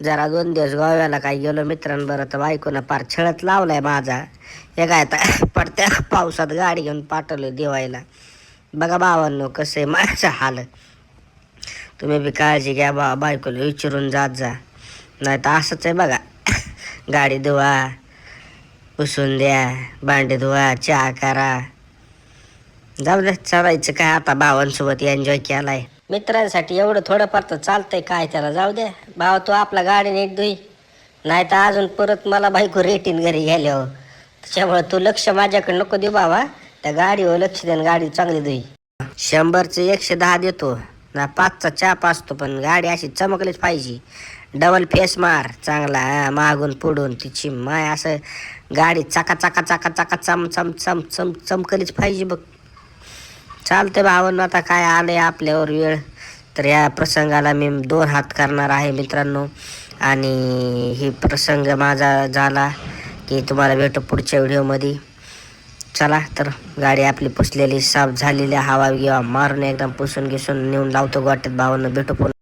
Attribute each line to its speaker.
Speaker 1: जरा 2 दिवस गोव्याला काय गेलो मित्रांबरोबर, तर बायकोनं पार छळत लावलाय माझा. हे काय आता पडत्या पावसात गाडी घेऊन पाठवलं दिवायला. बघा भावांनो कसं आहे माझं हाल. तुम्ही बी काळजी घ्या बायकोला विचारून जात जा, नाही तर असंच आहे बघा. गाडी धुवा, पुसून द्या, भांडे धुवा, चहा करा. जाऊ दे, चालायचं काय आता, भावांसोबत एन्जॉय केलाय. मित्रांसाठी एवढं थोडंफार तर चालतंय काय त्याला. जाऊ दे भावा, तू आपला गाडी नीट धुई, नाही तर अजून परत मला बायको रेटीन घरी गेल्यावर. त्याच्यामुळे तू लक्ष माझ्याकडे नको देऊ बाबा, त्या गाडीवर लक्ष दे, गाडी चांगली धुई. 100चं 110 देतो ना, 5चा चहा पाचतो, पण गाडी अशी चमकलीच पाहिजे. डबल फेस मार चांगला, मागून पुढून तिची माय, असं गाडी चाका चाका चाका चाका चम चम चम चम चमकलीच पाहिजे बघ. चालतंय भावांनो, आता काय आलंय आपल्यावर वेळ, तर या प्रसंगाला मी 2 हात करणार आहे मित्रांनो. आणि ही प्रसंग माझा झाला की तुम्हाला भेटू पुढच्या व्हिडिओमध्ये. चला तर, गाडी आपली पुसलेली साफ झालेली, हवा गिवा मारून एकदम पुसून घेसून नेऊन लावतो गोट्यात. भावांनो भेटू पुन्हा.